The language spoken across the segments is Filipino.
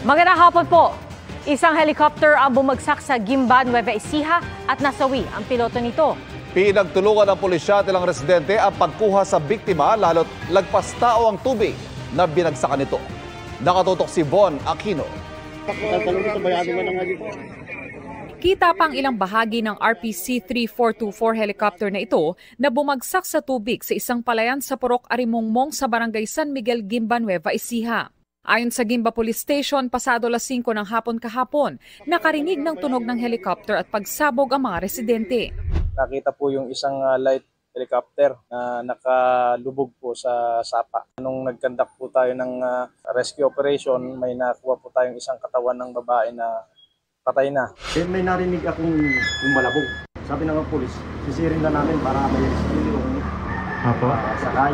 Magandang hapon po. Isang helicopter ang bumagsak sa Gimba, Nueva Ecija at nasawi ang piloto nito. Pinagtulungan ng pulisya at ilang residente ang pagkuha sa biktima lalo't lagpas tao ang tubig na binagsakan nito. Nakatutok si Von Aquino. Kita pang ilang bahagi ng RPC-3424 helicopter na ito na bumagsak sa tubig sa isang palayan sa Purok Arimongmong sa Barangay San Miguel, Gimba, Nueva Ecija. Ayon sa Gimba Police Station, pasado 5:00 ng hapon kahapon, nakarinig ng tunog ng helicopter at pagsabog ang mga residente. Nakita po yung isang light helicopter na nakalubog po sa sapa. Nung nag-conduct po tayo ng rescue operation, may nakuha po tayong isang katawan ng babae na patay na. May narinig akong malabog. Sabi ng pulis, sisirin na namin para may rescue yung sakay.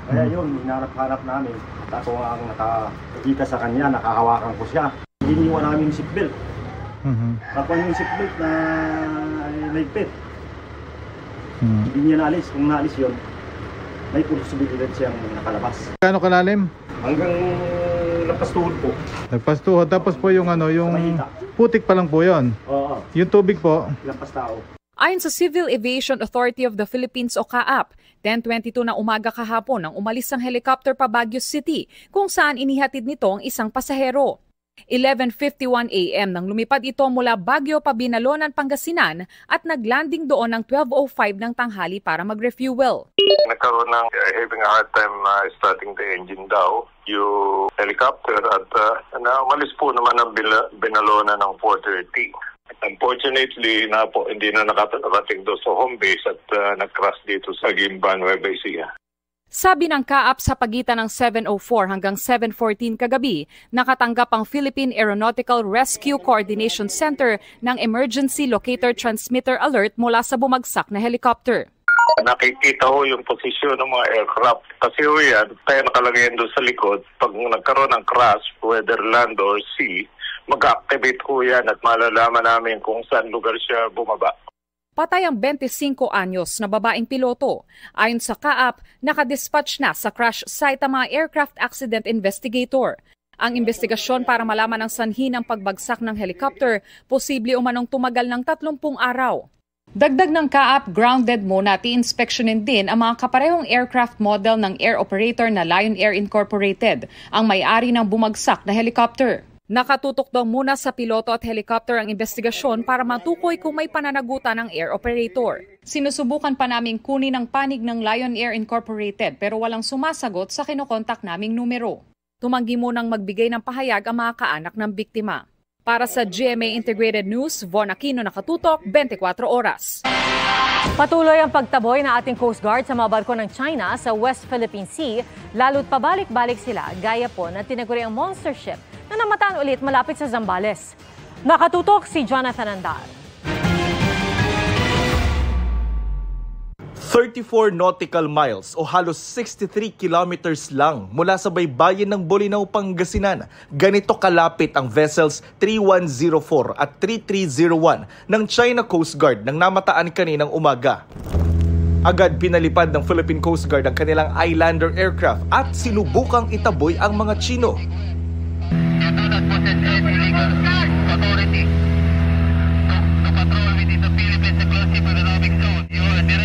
Kaya yun, hinarap-harap namin. Ako ang nakakita sa kanya, nakahawakan ko siya. Iniwan namin yung seatbelt. Kakuha yung seatbelt na naigpit. Hindi niya naalis. Kung naalis yun, may posibilidad siyang nakalabas. Kano kalalim? Hanggang nagpastuhod po. Nagpastuhod. Tapos po yung yung putik pa lang po yun? Oo. Yung tubig po? Lampas tao. Ayon sa Civil Aviation Authority of the Philippines o CAAP, 10:22 ng umaga kahapon nang umalis ang helicopter pa Baguio City kung saan inihatid nito ang isang pasahero. 11:51 a.m. nang lumipad ito mula Baguio pa Binalonan, Pangasinan at naglanding doon ng 12:05 ng tanghali para mag-refuel. Nagkaroon ng having a hard time starting the engine daw yung helicopter at umalis po naman ang Binalonan ng 4:30. Unfortunately, hindi na nakarating doon sa home base at nag-crash dito sa Gimba, Nueva Ecija. Sabi ng CAAP sa pagitan ng 7:04 hanggang 7:14 kagabi, nakatanggap ang Philippine Aeronautical Rescue Coordination Center ng Emergency Locator Transmitter Alert mula sa bumagsak na helicopter. Nakikita ho yung posisyon ng mga aircraft. Kasi ho yan, tayo nakalagay doon sa likod. Pag nagkaroon ng crash, whether land or sea, mag-activate ho yan at malalaman namin kung saan lugar siya bumaba. Patay ang 25 anyos na babaeng piloto. Ayon sa CAAP, nakadispatch na sa crash site ang mga aircraft accident investigator. Ang investigasyon para malaman ang sanhi ng pagbagsak ng helicopter, posible umanong tumagal ng 30 araw. Dagdag ng CAAP, grounded muna at i-inspeksyonin din ang mga kaparehong aircraft model ng air operator na Lion Air Incorporated, ang may-ari ng bumagsak na helicopter. Nakatutok daw muna sa piloto at helicopter ang investigasyon para matukoy kung may pananagutan ng air operator. Sinusubukan pa naming kunin ang panig ng Lion Air Incorporated pero walang sumasagot sa kinokontak naming numero. Tumanggi munang magbigay ng pahayag ang mga kaanak ng biktima. Para sa GMA Integrated News, Von Aquino, nakatutok, 24 oras. Patuloy ang pagtaboy ng ating Coast Guard sa mga barko ng China sa West Philippine Sea, lalo't pabalik-balik sila gaya po ng tinaguriang monster ship na namataan ulit malapit sa Zambales. Nakatutok si Jonathan Andar. 34 nautical miles o halos 63 kilometers lang mula sa baybayin ng Bolinao, Pangasinan. Ganito kalapit ang vessels 3104 at 3301 ng China Coast Guard nang namataan kaninang umaga. Agad pinalipad ng Philippine Coast Guard ang kanilang Islander aircraft at sinubukang itaboy ang mga Chino.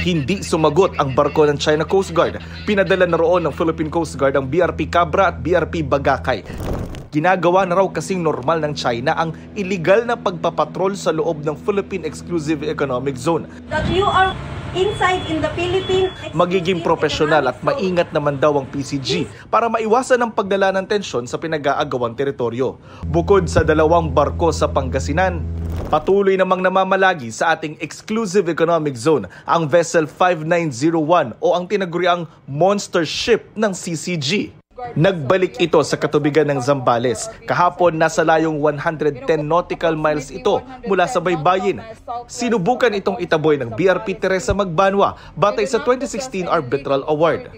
Hindi sumagot ang barko ng China Coast Guard. Pinadala na roon ng Philippine Coast Guard ang BRP Cabra at BRP Bagakay. Ginagawa na raw kasing normal ng China ang illegal na pagpapatrol sa loob ng Philippine Exclusive Economic Zone. That you are inside in the Philippine Magiging profesional at maingat naman daw ang PCG para maiwasan ang pagdala ng tensyon sa pinag-aagawang teritoryo. Bukod sa 2 barko sa Pangasinan, patuloy namang namamalagi sa ating Exclusive Economic Zone ang Vessel 5901 o ang tinaguriang monster ship ng CCG. Nagbalik ito sa katubigan ng Zambales. Kahapon nasa layong 110 nautical miles ito mula sa baybayin. Sinubukan itong itaboy ng BRP Teresa Magbanwa batay sa 2016 Arbitral Award.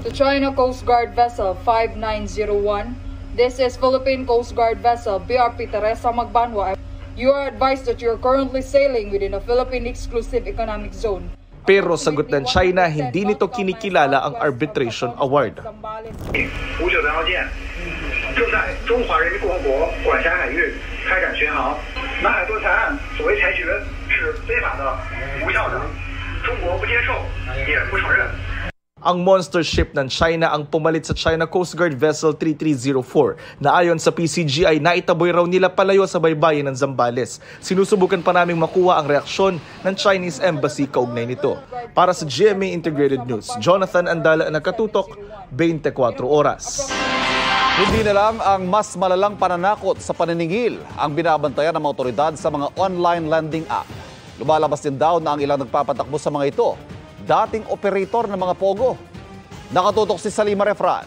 The China Coast Guard Vessel 5901. This is Philippine Coast Guard Vessel BRP Teresa Magbanwa. You are advised that you are currently sailing within the Philippine Exclusive Economic Zone. Pero sagot ng China, hindi nito kinikilala ang arbitration award. 正在中华人民共和国管辖海域开展巡航。南海断裁案所谓裁决是非法的、无效的，中国不接受，也不承认。Ang monster ship ng China ang pumalit sa China Coast Guard Vessel 3304 na ayon sa PCG ay naitaboy raw nila palayo sa baybayin ng Zambales. Sinusubukan pa naming makuha ang reaksyon ng Chinese Embassy kaugnay nito. Para sa GMA Integrated News, Jonathan Andala, Nakatutok, 24 Oras. Hindi na lang ang mas malalang pananakot sa paniningil ang binabantayan ng mga otoridad sa mga online lending app. Lumalabas din daw na ang ilang nagpapatakbo sa mga ito dating operator ng mga pogo. Nakatutok si Salima Refran.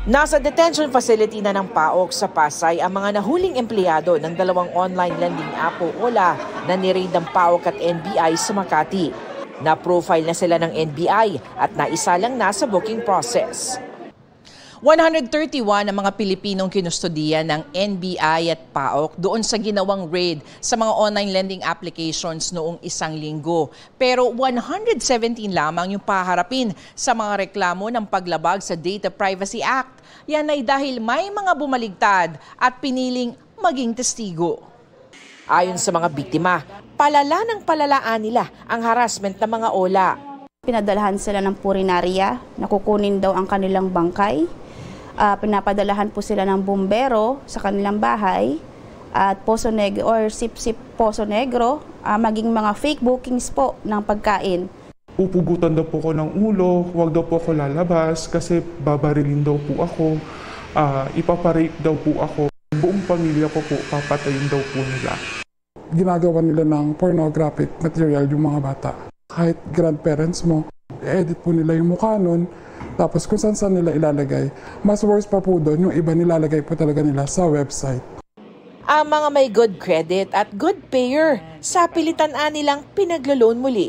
Nasa detention facility na ng PAOK sa Pasay ang mga nahuling empleyado ng dalawang online lending app o OLA na niraid ng PAOK at NBI sa Makati. Na-profile na sila ng NBI at naisalang na sa booking process. 131 ang mga Pilipinong kinustudiya ng NBI at PAOK doon sa ginawang raid sa mga online lending applications noong isang linggo. Pero 117 lamang yung paharapin sa mga reklamo ng paglabag sa Data Privacy Act. Yan ay dahil may mga bumaligtad at piniling maging testigo. Ayon sa mga biktima, palala ng palalaan nila ang harassment ng mga OLA. Pinadalahan sila ng purinarya, nakukunin daw ang kanilang bangkay. Pinapadalahan po sila ng bumbero sa kanilang bahay at Poso Negro or Sip-Sip Poso Negro, maging mga fake bookings po ng pagkain. Pupugutan daw po ko ng ulo, huwag daw po ako lalabas kasi babarilin daw po ako, ipaparape daw po ako. Buong pamilya ko po, papatayin daw po nila. Ginagawa nila ng pornographic material yung mga bata. Kahit grandparents mo, edit po nila yung mukha nun, tapos kung saan nila ilalagay. Mas worse pa po doon, yung iba nilalagay po talaga nila sa website. Ang mga may good credit at good payer, sa pilitan nilang pinaglo-loan muli.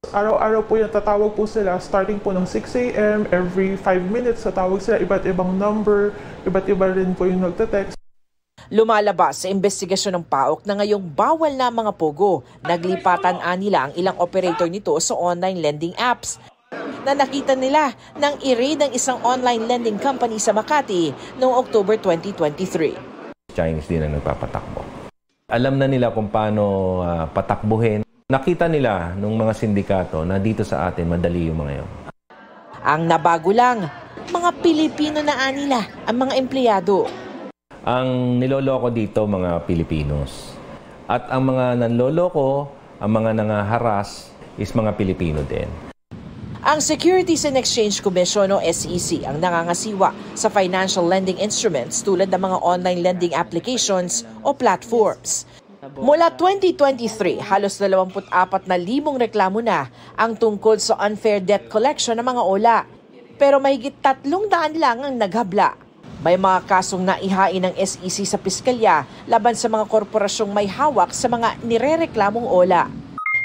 Araw-araw po yung tatawag po sila, starting po ng 6 a.m. every 5 minutes tatawag sila, iba't ibang number, iba't iba rin po yung nagte-text. Lumalabas sa investigasyon ng PAOK na ngayong bawal na mga pogo. Naglipatan nila ang ilang operator nito sa online lending apps na nakita nila nang i-raid ng isang online lending company sa Makati noong October 2023. Chinese din ang nagpapatakbo. Alam na nila kung paano patakbuhin. Nakita nila nung mga sindikato na dito sa atin madali yung mga yun. Ang nabago lang, mga Pilipino na nila ang mga empleyado. Ang niloloko dito mga Pilipinos. At ang mga nanloloko, ang mga nangaharas is mga Pilipino din. Ang Securities and Exchange Commission o SEC ang nangangasiwa sa financial lending instruments tulad ng mga online lending applications o platforms. Mula 2023, halos 24,000 reklamo na ang tungkol sa unfair debt collection ng mga OLA. Pero mahigit 300 lang ang naghabla. May mga kasong naihain ng SEC sa piskalya laban sa mga korporasyong may hawak sa mga nirereklamong OLA.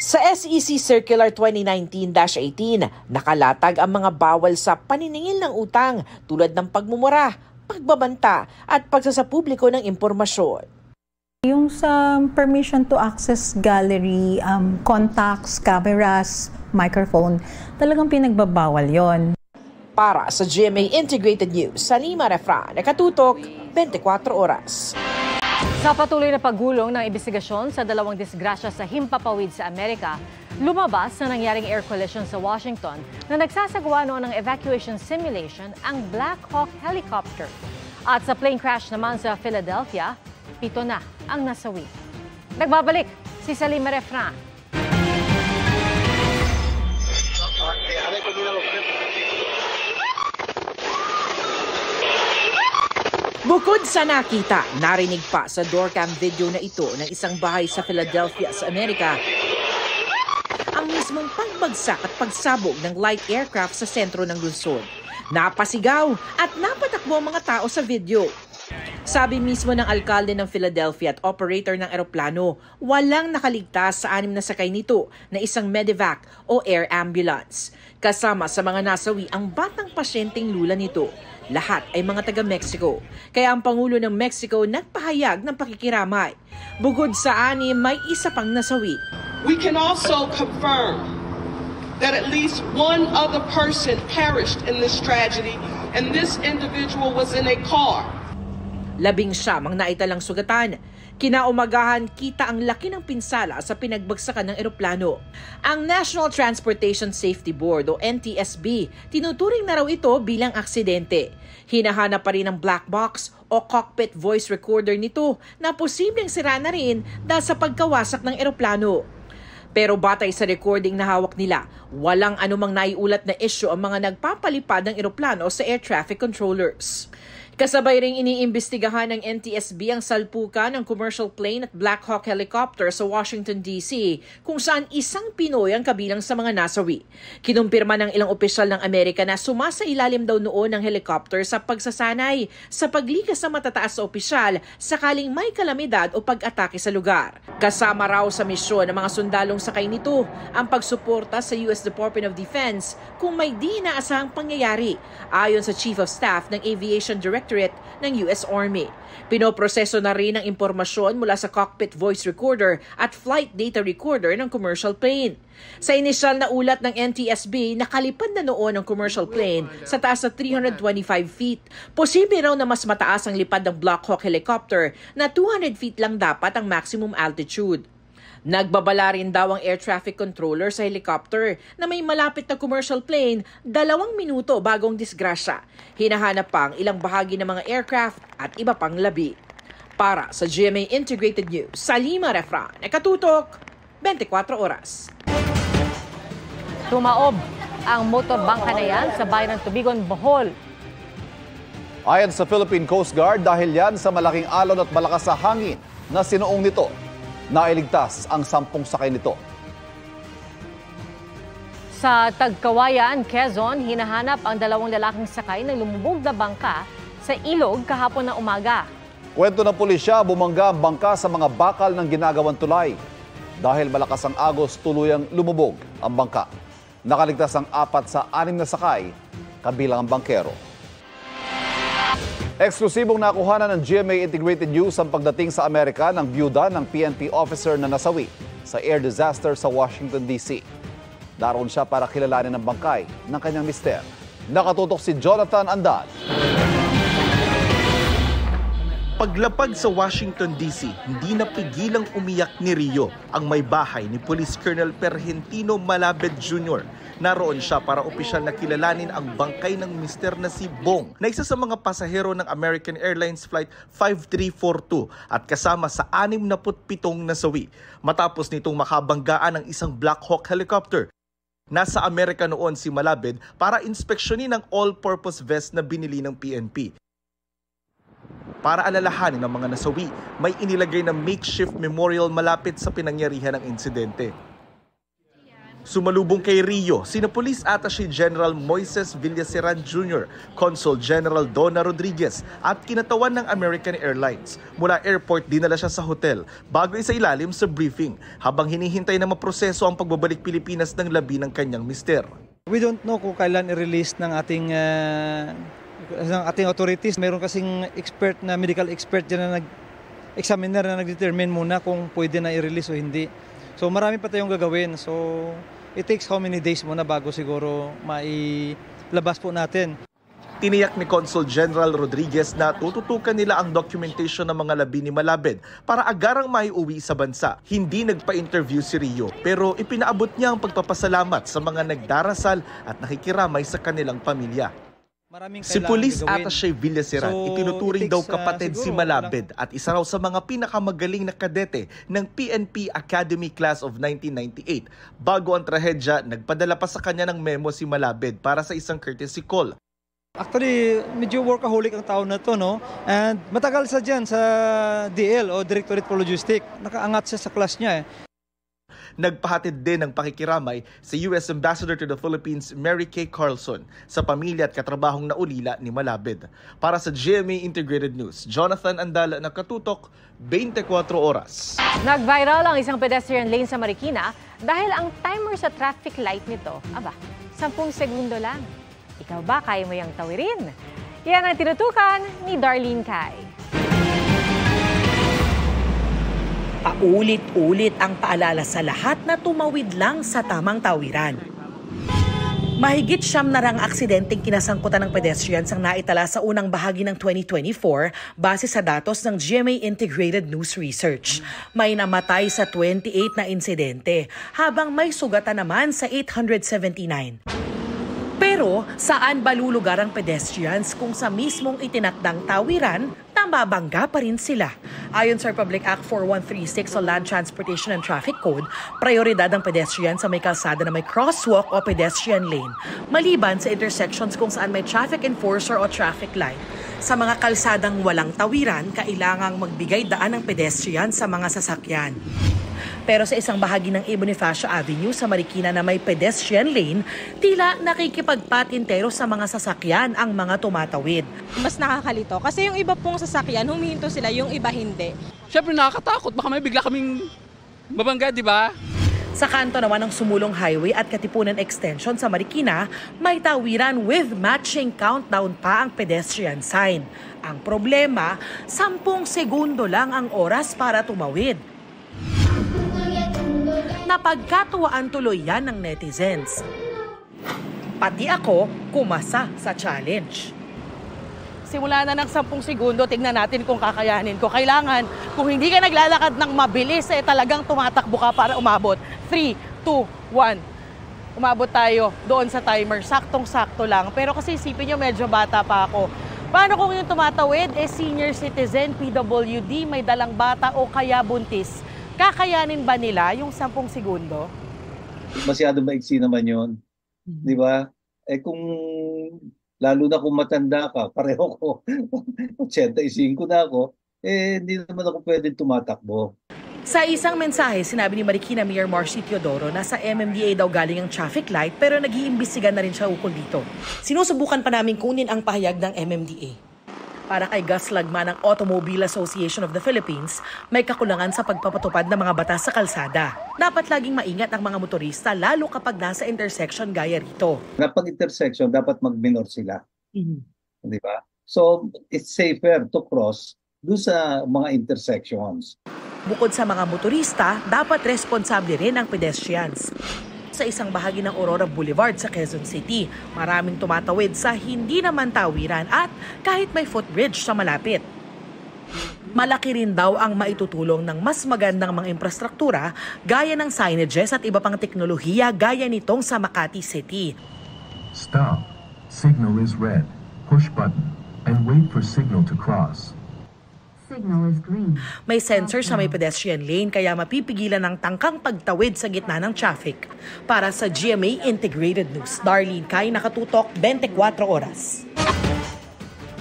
Sa SEC Circular 2019-18, nakalatag ang mga bawal sa paniningil ng utang tulad ng pagmumura, pagbabanta at pagsasapubliko ng impormasyon. Yung sa permission to access gallery, contacts, cameras, microphone, talagang pinagbabawal yon. Para sa GMA Integrated News, Salima Refran, Nakatutok, 24 Oras. Sa patuloy na paggulong ng investigasyon sa dalawang disgrasya sa himpapawid sa Amerika, lumabas na nangyaring air collision sa Washington na nagsasagawa noon ng evacuation simulation ang Black Hawk helicopter. At sa plane crash naman sa Philadelphia, 7 na ang nasawi. Nagbabalik si Salima Refran. Bukod sa nakita, narinig pa sa doorcam video na ito ng isang bahay sa Philadelphia sa Amerika ang mismong pagbagsak at pagsabog ng light aircraft sa sentro ng lungsod. Napasigaw at napatakbo ang mga tao sa video. Sabi mismo ng alkalde ng Philadelphia at operator ng eroplano, walang nakaligtas sa 6 na sakay nito na isang medevac o air ambulance. Kasama sa mga nasawi ang batang pasyenteng lula nito. Lahat ay mga taga-Mexico. Kaya ang Pangulo ng Mexico nagpahayag ng pakikiramay. Bukod sa 6, may isa pang nasawi. We can also confirm that at least one other person perished in this tragedy and this individual was in a car. 19 ang naitalang sugatan. Kinaumagahan, kita ang laki ng pinsala sa pinagbagsakan ng eroplano. Ang National Transportation Safety Board o NTSB, tinuturing na raw ito bilang aksidente. Hinahanap pa rin ang black box o cockpit voice recorder nito na posibleng sira na rin dahil sa pagkawasak ng eroplano. Pero batay sa recording na hawak nila, walang anumang naiulat na issue ang mga nagpapalipad ng eroplano sa air traffic controllers. Kasabay ring iniimbestigahan ng NTSB ang salpukan ng commercial plane at Black Hawk helicopter sa Washington, D.C. kung saan isang Pinoy ang kabilang sa mga nasawi. Kinumpirma ng ilang opisyal ng Amerika na sumasailalim daw noon ng helicopter sa pagsasanay sa paglikas sa matataas sa opisyal sakaling may kalamidad o pag-atake sa lugar. Kasama raw sa misyon ng mga sundalong sakay nito ang pagsuporta sa U.S. Department of Defense kung may di inaasahang pangyayari, ayon sa Chief of Staff ng Aviation Directorate ng US Army. Pinoproseso na rin ang impormasyon mula sa cockpit voice recorder at flight data recorder ng commercial plane. Sa inisyal na ulat ng NTSB, nakalipad na noon ang commercial plane sa taas na 325 feet. Posible raw na mas mataas ang lipad ng Black Hawk helicopter na 200 feet lang dapat ang maximum altitude. Nagbabala rin daw ang air traffic controller sa helicopter na may malapit na commercial plane 2 minuto bagong disgrasya. Hinahanap pa ang ilang bahagi ng mga aircraft at iba pang labi. Para sa GMA Integrated News, Salima Refran, Nakatutok, 24 oras. Tumaob ang motorbangka na yan sa bayan ng Tubigon, Bohol. Ayon sa Philippine Coast Guard, dahil yan sa malaking alon at malakas sa hangin na sinuong nito, nailigtas ang 10 sakay nito. Sa Tagkawayan, Quezon, hinahanap ang 2 lalaking sakay na lumubog na bangka sa ilog kahapon na umaga. Kwento ng pulisya, bumangga ang bangka sa mga bakal ng ginagawang tulay. Dahil malakas ang agos, tuluyang lumubog ang bangka. Nakaligtas ang 4 sa 6 na sakay, kabilang ang bangkero. Eksklusibong nakuhanan ng GMA Integrated News ang pagdating sa Amerika ng byuda ng PNP officer na nasawi sa air disaster sa Washington, D.C. Daroon siya para kilalanin ang bangkay ng kanyang mister. Nakatutok si Jonathan Andal. Paglapag sa Washington, D.C., hindi napigilang umiyak ni Rio, ang may bahay ni Police Colonel Pergentino Malabed Jr. Naroon siya para opisyal na kilalanin ang bangkay ng mister na si Bong, na isa sa mga pasahero ng American Airlines Flight 5342 at kasama sa 67 nasawi. Matapos nitong makabanggaan ng isang Black Hawk helicopter. Nasa Amerika noon si Malabed para inspeksyonin ang all-purpose vest na binili ng PNP. Para alalahanin ng mga nasawi, may inilagay na makeshift memorial malapit sa pinangyarihan ng insidente. Sumalubong kay Rio, sina Police Attaché General Moises Villaseran Jr., Consul General Donna Rodriguez at kinatawan ng American Airlines. Mula airport, dinala siya sa hotel bago isailalim sa briefing habang hinihintay na maproseso ang pagbabalik Pilipinas ng labi ng kanyang mister. We don't know kung kailan i-release ng ating authorities. Meron kasing expert na medical expert dyan na examiner na nag-determine muna kung pwede na i-release o hindi. So marami pa tayong gagawin. So it takes how many days muna bago siguro mailabas po natin. Tiniyak ni Consul General Rodriguez na tututukan nila ang documentation ng mga labi ni Malabed para agarang maiuwi sa bansa. Hindi nagpa-interview si Rio pero ipinaabot niya ang pagpapasalamat sa mga nagdarasal at nakikiramay sa kanilang pamilya. Si Police Attaché Villaseran, itinuturing daw kapatid si Malabed at isa raw sa mga pinakamagaling na kadete ng PNP Academy Class of 1998. Bago ang trahedya, nagpadala pa sa kanya ng memo si Malabed para sa isang courtesy call. Actually, medyo workaholic ang tao na to, no? And matagal siya dyan sa DL o Directorate for Logistics. Nakaangat siya sa class niya eh. Nagpahatid din ng pakikiramay sa US Ambassador to the Philippines, Mary Kay Carlson, sa pamilya at katrabahong naulila ni Malabed. Para sa GMA Integrated News, Jonathan Andala, Nakatutok, 24 oras. Nag-viral ang isang pedestrian lane sa Marikina dahil ang timer sa traffic light nito, 10 segundo lang. Ikaw ba, kaya mo yung tawirin? Yan ang tinutukan ni Darlene Kai. Paulit-ulit ang paalala sa lahat na tumawid lang sa tamang tawiran. Mahigit 9 aksidenteng kinasangkutan ng pedestrians ang naitala sa unang bahagi ng 2024 base sa datos ng GMA Integrated News Research. May namatay sa 28 na insidente, habang may sugatan naman sa 879. Pero saan ba lulugar ang pedestrians kung sa mismong itinakdang tawiran, mabangga pa rin sila? Ayon sa Republic Act 4136 o Land Transportation and Traffic Code, prioridad ang pedestrian sa may kalsada na may crosswalk o pedestrian lane, maliban sa intersections kung saan may traffic enforcer o traffic light. Sa mga kalsadang walang tawiran, kailangang magbigay daan ng pedestrian sa mga sasakyan. Pero sa isang bahagi ng A. Bonifacio Avenue sa Marikina na may pedestrian lane, tila nakikipagpatintero sa mga sasakyan ang mga tumatawid. Mas nakakalito kasi yung iba pong sasakyan, humihinto sila, yung iba hindi. Siyempre nakakatakot, baka may bigla kaming babangga, di ba? Sa kanto naman ng Sumulong Highway at Katipunan Extension sa Marikina, may tawiran with matching countdown pa ang pedestrian sign. Ang problema, 10 segundo lang ang oras para tumawid. Napagkatuwaan tuloy yan ng netizens. Pati ako kumasa sa challenge. Simula na ng 10 segundo, tingnan natin kung kakayanin ko. Kailangan, kung hindi ka naglalakad ng mabilis, talagang tumatakbo ka para umabot. 3, 2, 1. Umabot tayo doon sa timer. Saktong-sakto lang. Pero kasi isipin nyo, medyo bata pa ako. Paano kung yung tumatawid, senior citizen, PWD, may dalang bata o kaya buntis? Kakayanin ba nila yung 10 segundo? Masyado maiksi naman yun. Di ba? Kung lalo na kung matanda ka, pareho ko, 85 na ako, hindi naman ako pwedeng tumatakbo. Sa isang mensahe, sinabi ni Marikina Mayor Marcy Teodoro na sa MMDA daw galing ang traffic light pero nag-iimbestigan na rin siya ukol dito. Sinusubukan pa namin kunin ang pahayag ng MMDA. Para kay Gus Lagman ng Automobile Association of the Philippines, may kakulangan sa pagpapatupad ng mga batas sa kalsada. Dapat laging maingat ang mga motorista lalo kapag nasa intersection gaya rito. Kapag intersection, dapat mag-minor sila. Di ba? So, it's safer to cross doon sa mga intersections. Bukod sa mga motorista, dapat responsable rin ang pedestrians. Sa isang bahagi ng Aurora Boulevard sa Quezon City, maraming tumatawid sa hindi naman tawiran at kahit may footbridge sa malapit. Malaki rin daw ang maitutulong ng mas magandang mga infrastruktura gaya ng signages at iba pang teknolohiya gaya nitong sa Makati City. Stop. Signal is red. Push button and wait for signal to cross. Signal is green. May sensor sa may pedestrian lane kaya mapipigilan ng tangkang pagtawid sa gitna ng traffic. Para sa GMA Integrated News, Darlene Kai, nakatutok 24 oras.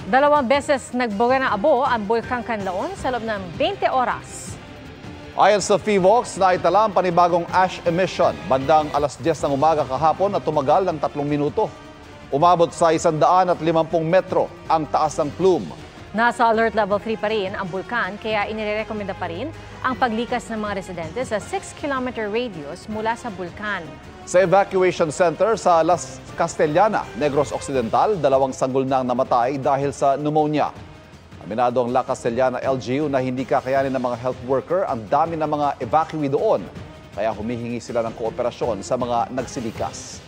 2 beses nagbuga ng abo ang Bulkang Canlaon sa loob ng 20 oras. Ayon sa PHIVOLCS, naitala ang panibagong ash emission bandang alas 10 ng umaga kahapon at tumagal ng 3 minuto. Umabot sa 150 metro ang taas ng plume. Nasa alert level 3 pa rin ang bulkan kaya inirekomenda pa rin ang paglikas ng mga residente sa 6-kilometer radius mula sa bulkan. Sa evacuation center sa Las Castellana, Negros Occidental, 2 sanggol na ang namatay dahil sa pneumonia. Aminado ang La Castellana LGU na hindi kakayanin ng mga health worker ang dami ng mga evacuee doon. Kaya humihingi sila ng kooperasyon sa mga nagsilikas.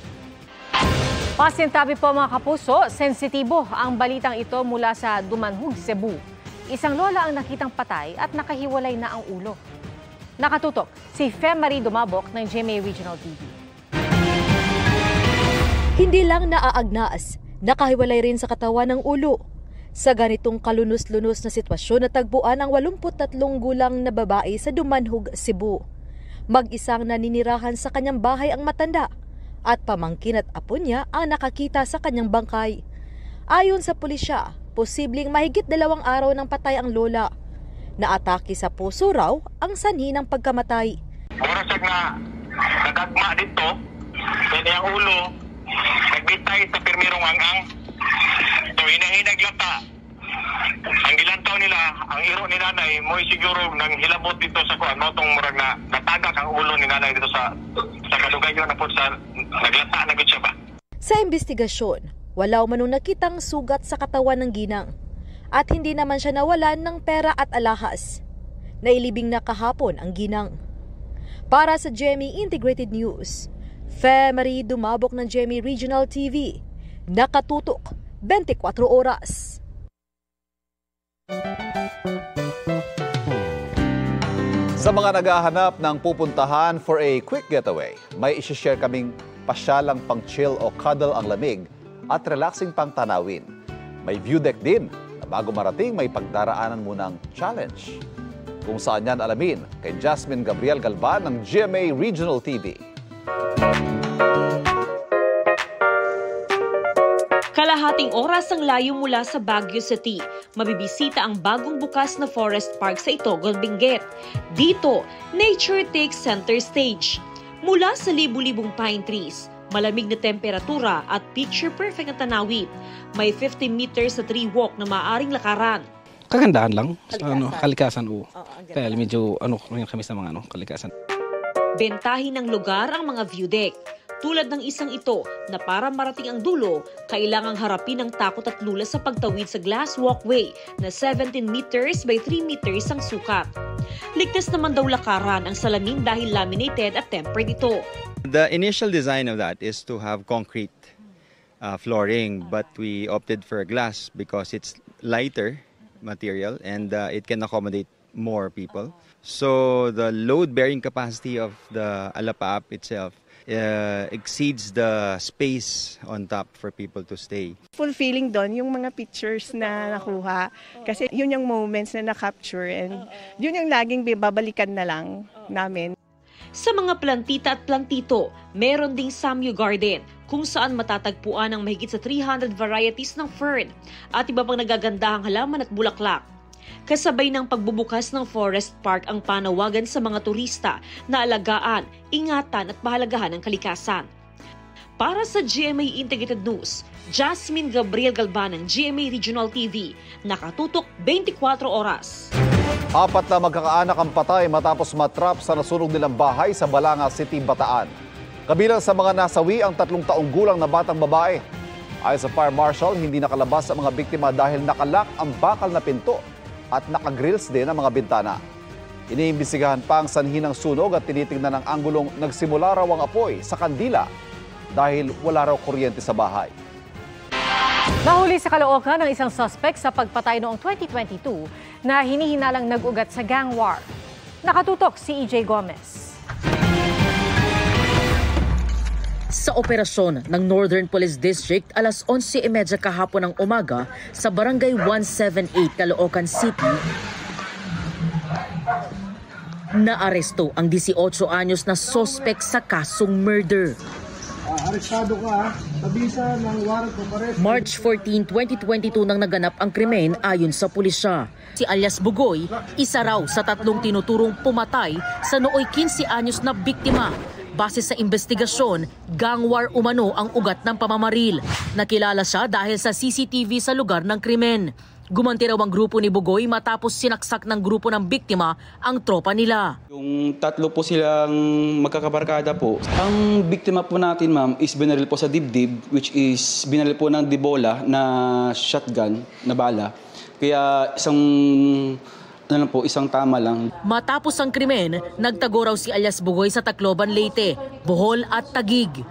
Pasintabi po mga kapuso, sensitibo ang balitang ito mula sa Dumanhog, Cebu. Isang lola ang nakitang patay at nakahiwalay na ang ulo. Nakatutok si Fem Marie Dumabok ng GMA Regional TV. Hindi lang naaagnas, nakahiwalay rin sa katawan ng ulo. Sa ganitong kalunos-lunos na sitwasyon, natagpuan ang 83 gulang na babae sa Dumanhog, Cebu. Mag-isang naninirahan sa kanyang bahay ang matanda at pamangkin at apo niya ang nakakita sa kanyang bangkay. Ayon sa pulisya, posibleng mahigit 2 araw nang patay ang lola. Naatake sa puso raw ang sanhi ng pagkamatay. Murasag na nagagma dito, kaya ang ulo, nagbitay sa pirmirong angang. So hinahinag lata. Ang gilantaw nila, ang iro ni nanay, mo'y siguro nang hilabot dito sa kuan, motong murag na natagak ang ulo ni nanay dito sa kalugayon na po sa naglata na gud siya ba. Sa investigasyon, wala manong nakitang sugat sa katawan ng ginang at hindi naman siya nawalan ng pera at alahas. Nailibing na kahapon ang ginang. Para sa GMA Integrated News, Marie Dumabok ng GMA Regional TV. Nakatutok 24 oras. Sa mga naghahanap ng pupuntahan for a quick getaway, may isi-share kaming pasyalang pang chill o cuddle ang lamig at relaxing pang tanawin. May view deck din na bago marating may pagdaraanan munang challenge. Kung saan yan alamin kay Jasmine Gabriel Galban ng GMA Regional TV. Kalahating oras ang layo mula sa Baguio City. Mabibisita ang bagong bukas na forest park sa Itogon, Benguet. Dito, nature takes center stage. Mula sa libu-libong pine trees, malamig na temperatura at picture-perfect na tanawin, may 50 meters na tree walk na maaaring lakaran. Kagandahan lang. Kalikasan. Kaya medyo kami sa mga kalikasan. Bentahin ng lugar ang mga view deck. Tulad ng isang ito na para marating ang dulo, kailangang harapin ang takot at lula sa pagtawid sa glass walkway na 17 meters by 3 meters ang sukat. Ligtas naman daw lakaran ang salamin dahil laminated at tempered ito. The initial design of that is to have concrete flooring, but we opted for glass because it's lighter material and it can accommodate more people. So the load-bearing capacity of the Alapa app itself exceeds the space on top for people to stay. Fulfilling doon yung mga pictures na nakuha kasi yun yung moments na na-capture and yun yung laging babalikan na lang namin. Sa mga plantita at plantito, meron ding Samyu Garden kung saan matatagpuan ang mahigit sa 300 varieties ng fern at iba pang nagagandahang halaman at bulaklak. Kasabay ng pagbubukas ng forest park ang panawagan sa mga turista na alagaan, ingatan at pahalagahan ng kalikasan. Para sa GMA Integrated News, Jasmine Gabriel Galban ng GMA Regional TV, nakatutok 24 oras. 4 na magkakaanak ang patay matapos matrap sa nasunog nilang bahay sa Balanga City, Bataan. Kabilang sa mga nasawi ang 3 taong gulang na batang babae. Ayon sa Fire Marshal, hindi nakalabas ang mga biktima dahil nakalak ang bakal na pinto at nakagrills din ang mga bintana. Iniimbestigahan pa ang sanhi ng sunog at tinitingnan ng anggulong nagsimula raw ang apoy sa kandila dahil wala raw kuryente sa bahay. Nahuli sa Caloocan ng isang suspect sa pagpatay noong 2022 na hinihinalang nag-ugat sa gang war. Nakatutok si EJ Gomez. Sa operasyon ng Northern Police District alas 11:30 kahapon ng umaga sa Barangay 178, Caloocan City, naaresto ang 18 anyos na suspect sa kasong murder. Arestado ka, tabisa ng warrant of arrest. March 14, 2022 nang naganap ang krimen ayon sa pulisya. Si alias Bugoy, isa raw sa 3 tinuturong pumatay sa nooy 15 anyos na biktima. Base sa investigasyon, gang war umano ang ugat ng pamamaril. Nakilala siya dahil sa CCTV sa lugar ng krimen. Gumanti raw ang grupo ni Bugoy matapos sinaksak ng grupo ng biktima ang tropa nila. Yung 3 po silang magkakabarkada po. Ang biktima po natin, ma'am, is binaril po sa dibdib, which is binaril po ng dibola na shotgun na bala. Kaya isang tama lang. Matapos ang krimen, nagtago raw si alias Bugoy sa Tacloban, Leyte, Bohol at Taguig.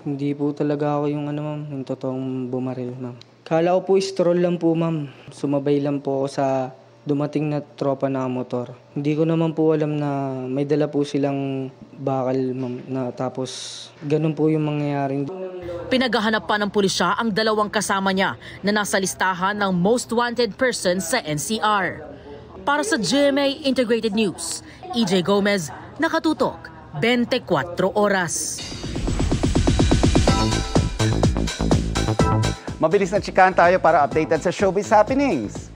Hindi po talaga ako yung totoong bumaril, ma'am. Kala ko po stroll lang po, ma'am. Sumabay lang po ako sa dumating na tropa na motor. Hindi ko naman po alam na may dala po silang bakal, ma'am, na tapos ganun po yung mangyayaring. Pinaghahanap pa ng pulisya ang 2 kasama niya na nasa listahan ng most wanted persons sa NCR. Para sa GMA Integrated News, EJ Gomez, nakatutok 24 oras. Mabilis na chikahan tayo para updated sa showbiz happenings.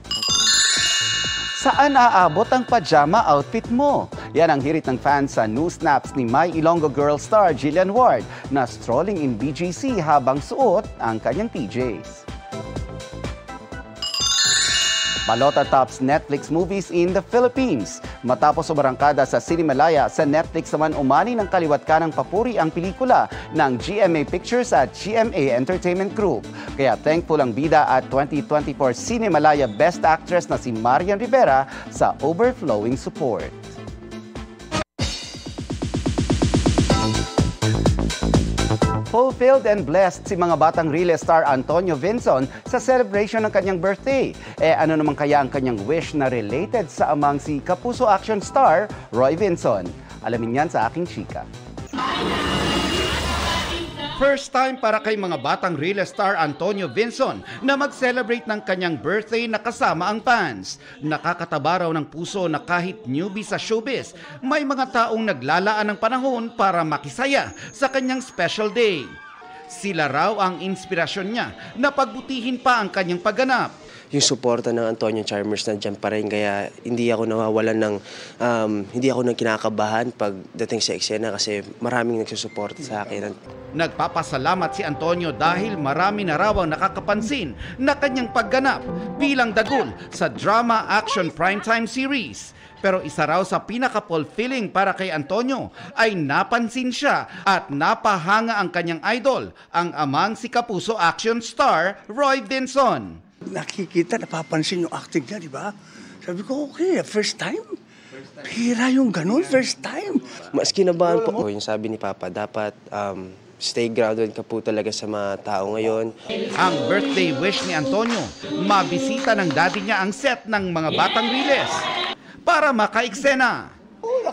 Saan aabot ang pajama outfit mo? Yan ang hirit ng fans sa new snaps ni My Ilonggo Girl star Jillian Ward na strolling in BGC habang suot ang kanyang PJs. Balota tops Netflix movies in the Philippines. Matapos umarangkada sa Cinemalaya, sa Netflix naman umani ng kaliwat kanang papuri ang pelikula ng GMA Pictures at GMA Entertainment Group. Kaya thankful ang bida at 2024 Cinemalaya Best Actress na si Marian Rivera sa overflowing support. Fulfilled and blessed si mga batang Relay star Antonio Vinson sa celebration ng kanyang birthday. Ano naman kaya ang kanyang wish na related sa amang si Kapuso action star Roy Vinson? Alamin yan sa aking chika. First time para kay mga batang Relay star Antonio Vinson na mag-celebrate ng kanyang birthday na kasama ang fans. Nakakataba raw ng puso na kahit newbie sa showbiz, may mga taong naglalaan ng panahon para makisaya sa kanyang special day. Sila raw ang inspirasyon niya na pagbutihin pa ang kanyang pagganap. Yung suporta ng Antonio Charmers nandiyan pa rin, kaya hindi ako nawawalan ng hindi ako nang kinakabahan pagdating sa eksena kasi maraming nagsusuporta sa akin. Nagpapasalamat si Antonio dahil marami na raw ang nakakapansin na kanyang pagganap bilang dagul sa drama action primetime series. Pero isa raw sa pinaka-fulfilling para kay Antonio ay napansin siya at napahanga ang kanyang idol, ang amang si Kapuso action star Roy Vinson. Nakikita, napapansin yung acting niya, di ba? Sabi ko, okay, first time? Hira yung ganun, first time. Mas kinabahan po. Yung sabi ni Papa, dapat stay grounded ka po talaga sa mga tao ngayon. Ang birthday wish ni Antonio, mabisita ng daddy niya ang set ng mga batang Riles para makaiksena.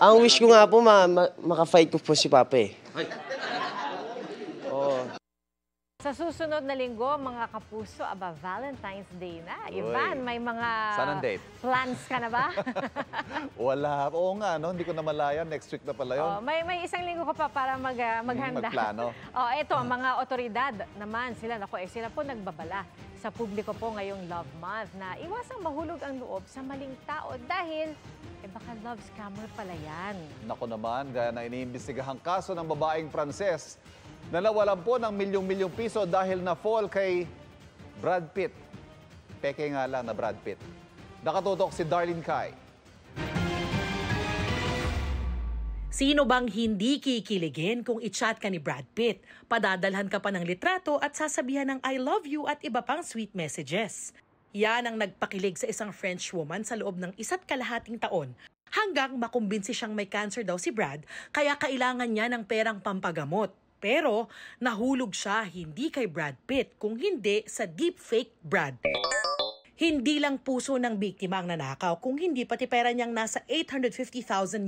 Ang wish ko nga po, makafight ko po si Papa eh. Sa susunod na linggo, mga kapuso, Valentine's Day na. Ivan, may mga plans ka na ba? Wala. Oo nga, no? Hindi ko na malayan. Next week na pala yun. May isang linggo ka pa para maghanda. Magplano. Ito, mga otoridad naman, sila po nagbabala sa publiko po ngayong Love Month na iwasang mahulog ang loob sa maling tao dahil baka love scammer pala yan. Naku naman, gaya na iniimbestigahang kaso ng babaeng Pranses na nawalan po ng milyong-milyong piso dahil na-fall kay Brad Pitt. Peke nga lang na Brad Pitt. Nakatutok si Darlene Kai. Sino bang hindi kikiligin kung i-chat ka ni Brad Pitt? Padadalhan ka pa ng litrato at sasabihan ng I love you at iba pang sweet messages. Yan ang nagpakilig sa isang French woman sa loob ng 1.5 taon hanggang makumbinsi siyang may cancer daw si Brad kaya kailangan niya ng perang pampagamot. Pero nahulog siya hindi kay Brad Pitt, kung hindi sa deepfake Brad. Hindi lang puso ng biktima ang nanakaw, kung hindi pati pera niyang nasa $850,000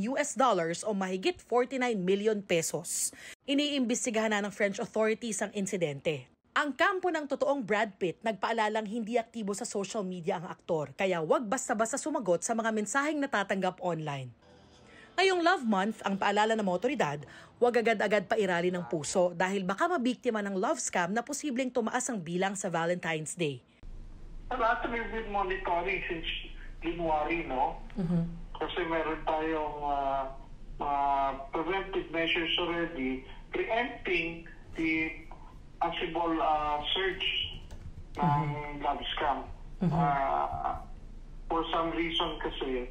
o mahigit 49 million pesos. Iniimbestigahan na ng French authorities ang insidente. Ang kampo ng totoong Brad Pitt nagpaalalang hindi aktibo sa social media ang aktor, kaya wag basta-basta sumagot sa mga mensaheng natatanggap online. Ngayong Love Month, ang paalala ng mga otoridad, huwag agad-agad pairali ng puso dahil baka mabiktima ng love scam na posibleng tumaas ang bilang sa Valentine's Day. Lahat we've been monitoring since January, no? Kasi meron tayong preventive measures already preempting the possible search ng love scam. For some reason kasi,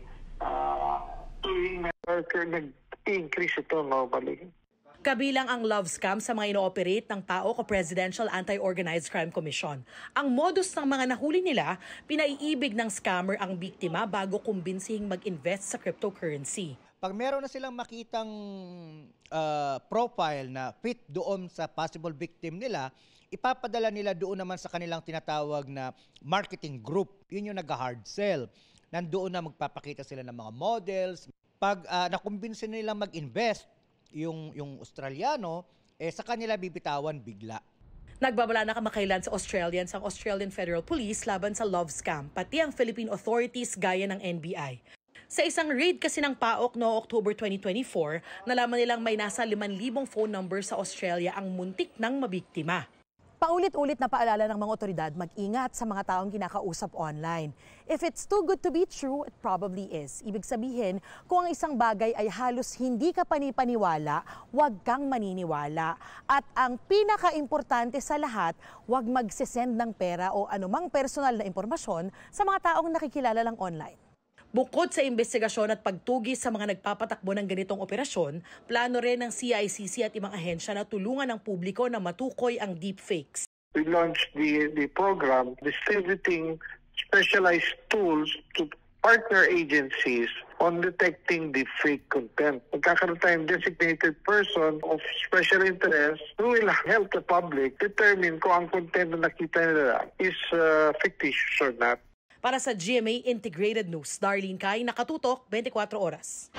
tuwing nag-increase ito, no, balik. Kabilang ang love scam sa mga ino-operate ng PAOK o Presidential Anti-Organized Crime Commission. Ang modus ng mga nahuli nila, pinaiibig ng scammer ang biktima bago kumbinsihing mag-invest sa cryptocurrency. Pag meron na silang makitang profile na fit doon sa possible victim nila, ipapadala nila doon naman sa kanilang tinatawag na marketing group. Yun yung nag-hard sell. Nandoon na magpapakita sila ng mga models. Pag nakumbinsin nila mag-invest, yung Australiano, sa kanila bibitawan bigla. Nagbabala na kamakailan sa Australians ang Australian Federal Police laban sa love scam, pati ang Philippine authorities gaya ng NBI. Sa isang raid kasi ng PAOK noong October 2024, nalaman nilang may nasa 5,000 phone number sa Australia ang muntik ng mabiktima. Paulit-ulit na paalala ng mga otoridad, mag-ingat sa mga taong kinakausap online. If it's too good to be true, it probably is. Ibig sabihin, kung ang isang bagay ay halos hindi ka panipaniwala, huwag kang maniniwala. At ang pinaka-importante sa lahat, huwag magsisend ng pera o anumang personal na impormasyon sa mga taong nakikilala lang online. Bukod sa investigasyon at pagtugis sa mga nagpapatakbo ng ganitong operasyon, plano rin ng CICC at ibang ahensya na tulungan ang publiko na matukoy ang deepfakes. We launched the program distributing specialized tools to partner agencies on detecting the fake content. Magkakaroon tayong designated person of special interest who will help the public determine kung ang content na nakita nila is fictitious or not. Para sa GMA Integrated News, Darlene Kai, Nakatutok, 24 Oras.